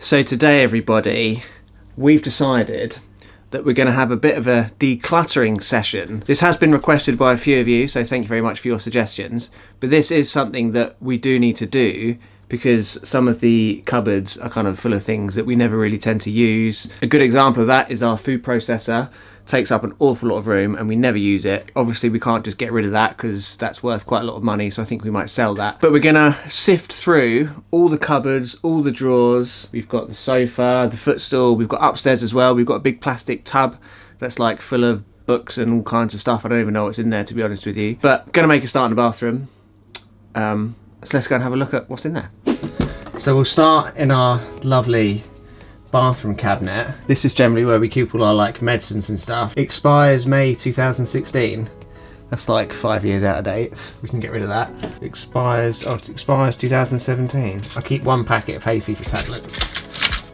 So today, everybody, we've decided that we're going to have a bit of a decluttering session. This has been requested by a few of you, so thank you very much for your suggestions. But this is something that we do need to do because some of the cupboards are kind of full of things that we never really tend to use. A good example of that is our food processor. Takes up an awful lot of room and we never use it. Obviously we can't just get rid of that because that's worth quite a lot of money, so I think we might sell that. But we're gonna sift through all the cupboards, all the drawers. We've got the sofa, the footstool, we've got upstairs as well. We've got a big plastic tub that's like full of books and all kinds of stuff. I don't even know what's in there, to be honest with you. But gonna make a start in the bathroom. So let's go and have a look at what's in there. So we'll start in our lovely bathroom cabinet. This is generally where we keep all our like medicines and stuff. Expires May 2016. That's like 5 years out of date. We can get rid of that. It expires 2017. I keep one packet of hay fever tablets,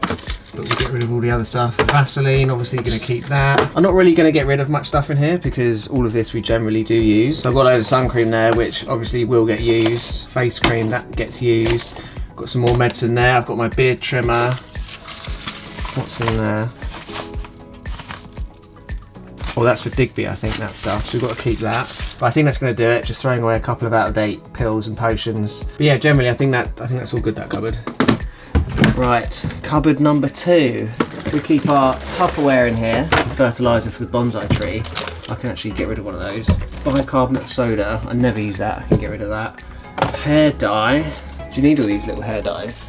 but we'll get rid of all the other stuff. Vaseline, obviously gonna keep that. I'm not really gonna get rid of much stuff in here because all of this we generally do use. So I've got a load of sun cream there, which obviously will get used. Face cream, that gets used. Got some more medicine there. I've got my beard trimmer. What's in there? Oh, that's for Digby, I think, that stuff. So we've got to keep that. But I think that's going to do it. Just throwing away a couple of out-of-date pills and potions. But yeah, generally, I think that's all good, that cupboard. Right, cupboard number 2. We keep our Tupperware in here. Fertiliser for the bonsai tree. I can actually get rid of one of those. Bicarbonate soda. I never use that. I can get rid of that. Hair dye. Do you need all these little hair dyes?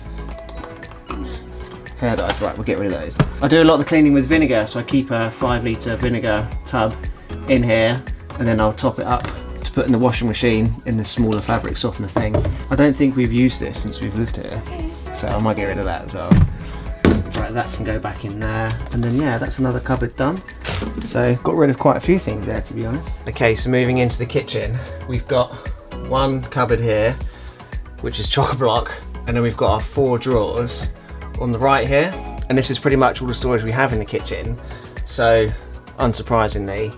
Hair dyes, right, we'll get rid of those. I do a lot of the cleaning with vinegar, so I keep a 5 litre vinegar tub in here, and then I'll top it up to put in the washing machine in the smaller fabric softener thing. I don't think we've used this since we've lived here, so I might get rid of that as well. Right, that can go back in there, and then yeah, that's another cupboard done. So got rid of quite a few things there, to be honest. Okay, so moving into the kitchen, we've got one cupboard here, which is chock-a-block, and then we've got our 4 drawers on the right here, and this is pretty much all the storage we have in the kitchen. So unsurprisingly,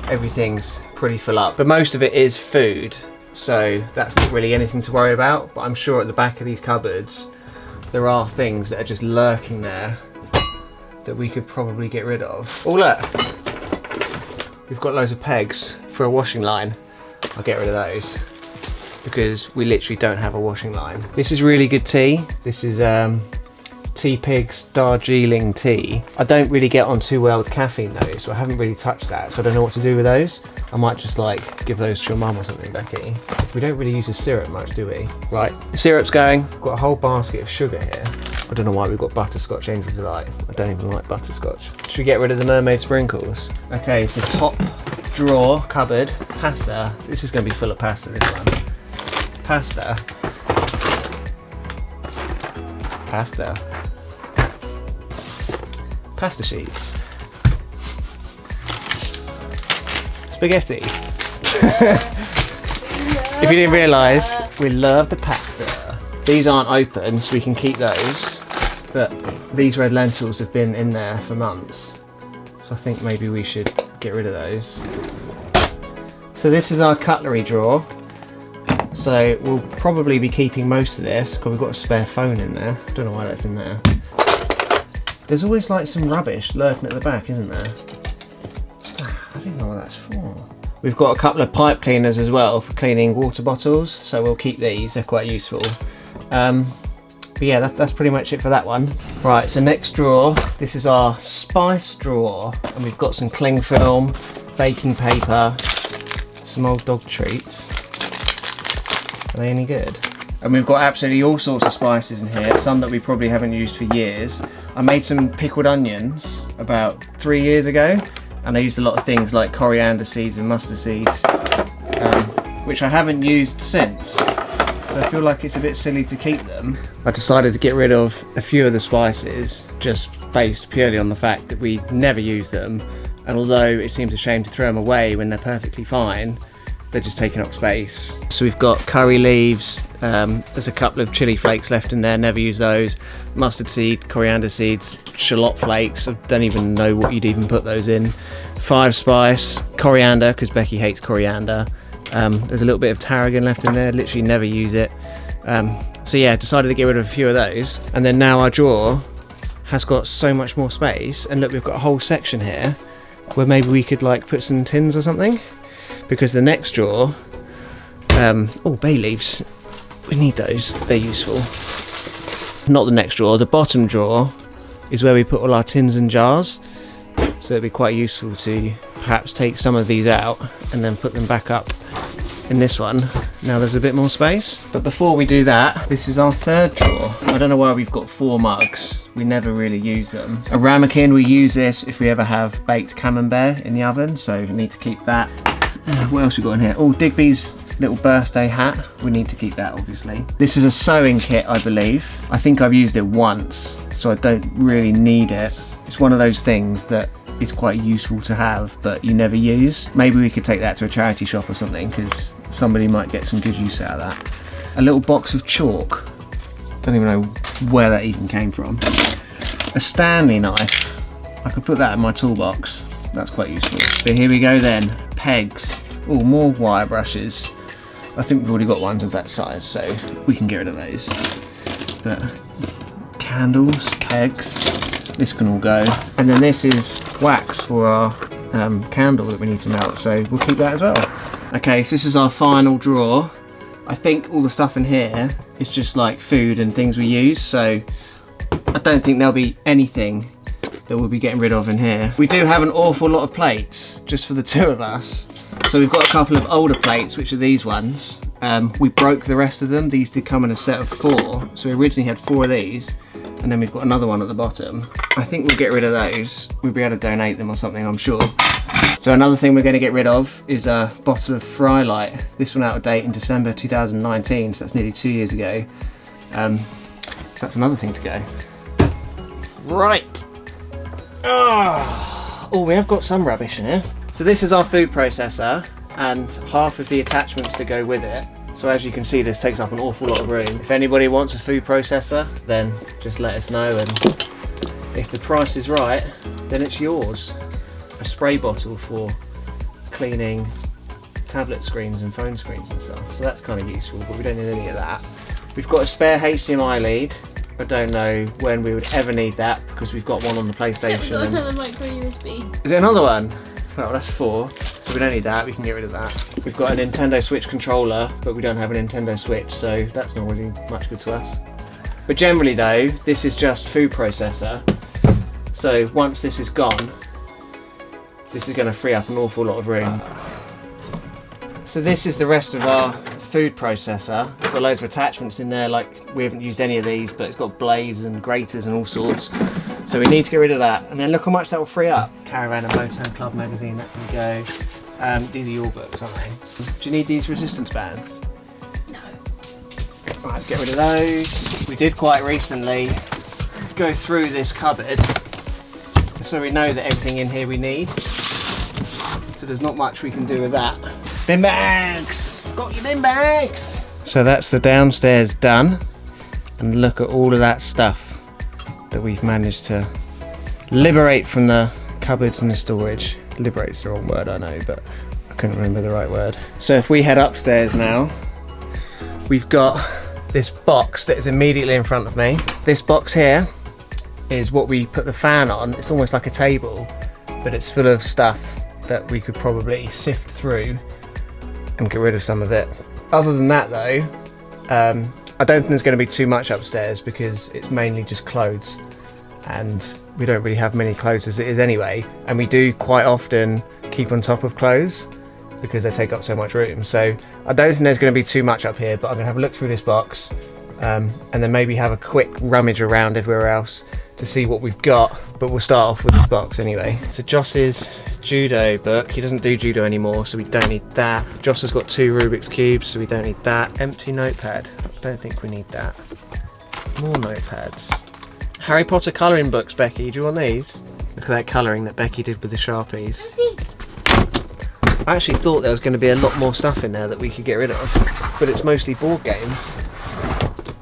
everything's pretty full up, but most of it is food, so that's not really anything to worry about. But I'm sure at the back of these cupboards there are things that are just lurking there that we could probably get rid of. Oh look, we've got loads of pegs for a washing line. I'll get rid of those because we literally don't have a washing line. This is really good tea. This is T-Pig's Darjeeling tea. I don't really get on too well with caffeine though, so I haven't really touched that, so I don't know what to do with those. I might just like give those to your mum or something, Becky. We don't really use the syrup much, do we? Right, the syrup's going. I've got a whole basket of sugar here. I don't know why we've got butterscotch Angel Delight. I don't even like butterscotch. Should we get rid of the mermaid sprinkles? Okay, so top drawer, cupboard, pasta. This is gonna be full of pasta, this one. Pasta. Pasta sheets. Spaghetti. If you didn't realise, we love the pasta. These aren't open, so we can keep those. But these red lentils have been in there for months, so I think maybe we should get rid of those. So this is our cutlery drawer. So we'll probably be keeping most of this because we've got a spare phone in there. Don't know why that's in there. There's always like some rubbish lurking at the back, isn't there? I don't know what that's for. We've got a couple of pipe cleaners as well for cleaning water bottles, so we'll keep these, they're quite useful. But yeah, that's pretty much it for that one. Right, so next drawer, this is our spice drawer, and we've got some cling film, baking paper, some old dog treats. Are they any good? And we've got absolutely all sorts of spices in here, some that we probably haven't used for years. I made some pickled onions about 3 years ago, and I used a lot of things like coriander seeds and mustard seeds, which I haven't used since. So I feel like it's a bit silly to keep them. I decided to get rid of a few of the spices, just based purely on the fact that we never use them, and although it seems a shame to throw them away when they're perfectly fine, they're just taking up space. So we've got curry leaves, there's a couple of chili flakes left in there, never use those. Mustard seed, coriander seeds, shallot flakes, I don't even know what you'd even put those in. 5 spice, coriander, because Becky hates coriander. There's a little bit of tarragon left in there, literally never use it. So yeah, decided to get rid of a few of those. And then now our drawer has got so much more space, and look, we've got a whole section here where maybe we could like put some tins or something, because the next drawer, oh, bay leaves, we need those, they're useful. Not the next drawer, the bottom drawer is where we put all our tins and jars, so it'd be quite useful to perhaps take some of these out and then put them back up in this one. Now there's a bit more space. But before we do that, this is our third drawer. I don't know why we've got 4 mugs. We never really use them. A ramekin, we use this if we ever have baked camembert in the oven, so we need to keep that. What else we got in here? Oh, Digby's little birthday hat. We need to keep that, obviously. This is a sewing kit, I believe. I think I've used it once, so I don't really need it. It's one of those things that is quite useful to have, but you never use. Maybe we could take that to a charity shop or something, because somebody might get some good use out of that. A little box of chalk. Don't even know where that even came from. A Stanley knife. I could put that in my toolbox. That's quite useful. But here we go then. Pegs. Oh, more wire brushes. I think we've already got ones of that size, so we can get rid of those. But candles, pegs, this can all go. And then this is wax for our candle that we need to melt, so we'll keep that as well. Okay, so this is our final drawer. I think all the stuff in here is just like food and things we use, so I don't think there'll be anything that we'll be getting rid of in here. We do have an awful lot of plates, just for the 2 of us. So we've got a couple of older plates, which are these ones. We broke the rest of them. These did come in a set of 4. So we originally had 4 of these, and then we've got another one at the bottom. I think we'll get rid of those. We'll be able to donate them or something, I'm sure. So another thing we're going to get rid of is a bottle of Fry Light. This one out of date in December 2019, so that's nearly 2 years ago. So that's another thing to go. Right. Oh, we have got some rubbish in here. So this is our food processor and half of the attachments that go with it. So as you can see, this takes up an awful lot of room. If anybody wants a food processor, then just let us know, and if the price is right, then it's yours. A spray bottle for cleaning tablet screens and phone screens and stuff. So that's kind of useful, but we don't need any of that. We've got a spare HDMI lead. I don't know when we would ever need that, because we've got one on the PlayStation. Yeah, we've got another micro USB. Is it another one? Oh, that's 4, so we don't need that, we can get rid of that. We've got a Nintendo Switch controller, but we don't have a Nintendo Switch, so that's not really much good to us. But generally though, this is just food processor. So once this is gone, this is going to free up an awful lot of room. So this is the rest of our food processor. We've got loads of attachments in there, like we haven't used any of these, but it's got blades and graters and all sorts. So we need to get rid of that. And then look how much that will free up. Caravan and Motown Club magazine, that can go. These are your books, aren't they? Do you need these resistance bands? No. Right, get rid of those. We did quite recently go through this cupboard, so we know that everything in here we need. So there's not much we can do with that. Bin bags! Got your bin bags! So that's the downstairs done. And look at all of that stuff that we've managed to liberate from the cupboards and the storage. Liberate's the wrong word, I know, but I couldn't remember the right word. So if we head upstairs now, we've got this box that is immediately in front of me. This box here is what we put the fan on. It's almost like a table, but it's full of stuff that we could probably sift through and get rid of some of it. Other than that though, I don't think there's going to be too much upstairs, because it's mainly just clothes, and we don't really have many clothes as it is anyway, and we do quite often keep on top of clothes because they take up so much room. So I don't think there's going to be too much up here, but I'm going to have a look through this box and then maybe have a quick rummage around everywhere else to see what we've got, but we'll start off with this box anyway. So Joss's judo book, he doesn't do judo anymore, so we don't need that. Joss has got 2 Rubik's cubes, so we don't need that. Empty notepad, I don't think we need that. More notepads. Harry Potter colouring books, Becky, do you want these? Look at that colouring that Becky did with the Sharpies. I actually thought there was going to be a lot more stuff in there that we could get rid of, but it's mostly board games.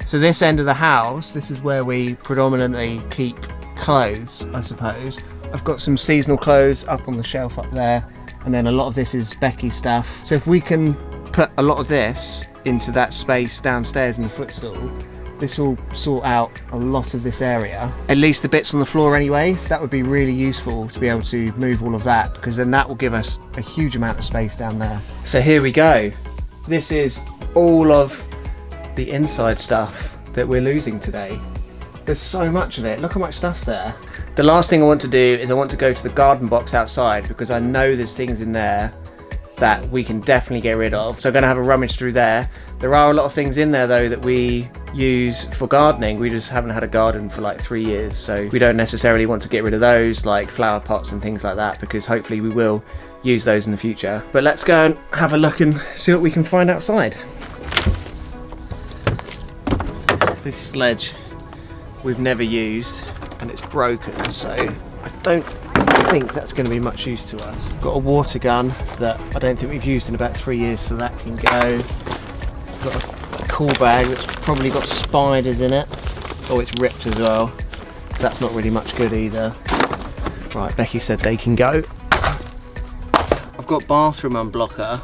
So this end of the house, this is where we predominantly keep clothes, I suppose. I've got some seasonal clothes up on the shelf up there, and then a lot of this is Becky's stuff. So if we can put a lot of this into that space downstairs in the footstool, this will sort out a lot of this area, at least the bits on the floor anyway, so that would be really useful to be able to move all of that, because then that will give us a huge amount of space down there. So here we go. This is all of the inside stuff that we're losing today. There's so much of it. Look how much stuff's there. The last thing I want to do is I want to go to the garden box outside, because I know there's things in there that we can definitely get rid of. So I'm going to have a rummage through there. There are a lot of things in there though that we use for gardening. We just haven't had a garden for like 3 years, so we don't necessarily want to get rid of those, like flower pots and things like that, because hopefully we will use those in the future. But let's go and have a look and see what we can find outside. This sledge we've never used and it's broken, so I don't think that's going to be much use to us. Got a water gun that I don't think we've used in about 3 years, so that can go. Got a cool bag that's probably got spiders in it. Oh, it's ripped as well, so that's not really much good either. Right, Becky said they can go. I've got bathroom unblocker,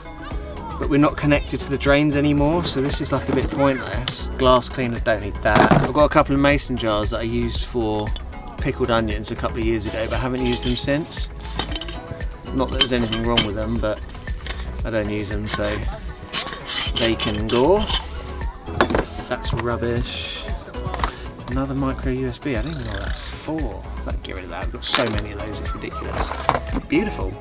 but we're not connected to the drains anymore, so this is like a bit pointless. Glass cleaners don't need that. I've got a couple of mason jars that I used for pickled onions a couple of years ago, but haven't used them since. Not that there's anything wrong with them, but I don't use them, so they can go. That's rubbish. Another micro USB. I don't even know what that's for. Let's get rid of that. We've got so many of those, it's ridiculous. Beautiful.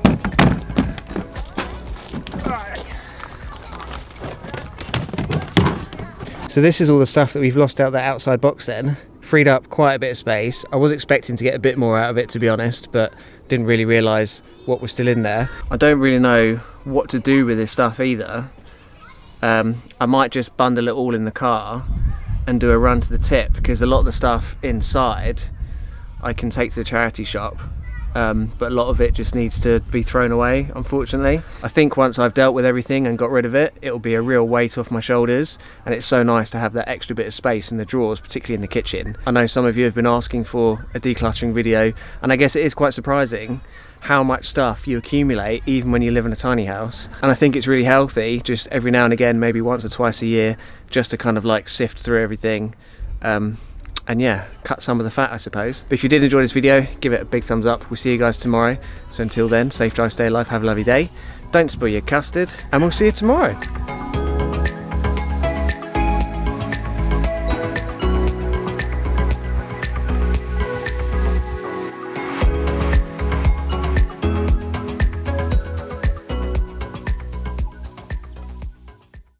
So this is all the stuff that we've lost out that outside box then. Freed up quite a bit of space. I was expecting to get a bit more out of it, to be honest, but didn't really realise what was still in there. I don't really know what to do with this stuff either. I might just bundle it all in the car and do a run to the tip, because a lot of the stuff inside I can take to the charity shop, but a lot of it just needs to be thrown away, unfortunately. I think once I've dealt with everything and got rid of it, it'll be a real weight off my shoulders, and it's so nice to have that extra bit of space in the drawers, particularly in the kitchen. I know some of you have been asking for a decluttering video, and I guess it is quite surprising how much stuff you accumulate even when you live in a tiny house. And I think it's really healthy, just every now and again, maybe once or twice a year, just to kind of like sift through everything, and yeah, cut some of the fat, I suppose. But if you did enjoy this video, give it a big thumbs up. We'll see you guys tomorrow. So until then, safe drive, stay alive, have a lovely day. Don't spoil your custard, and we'll see you tomorrow.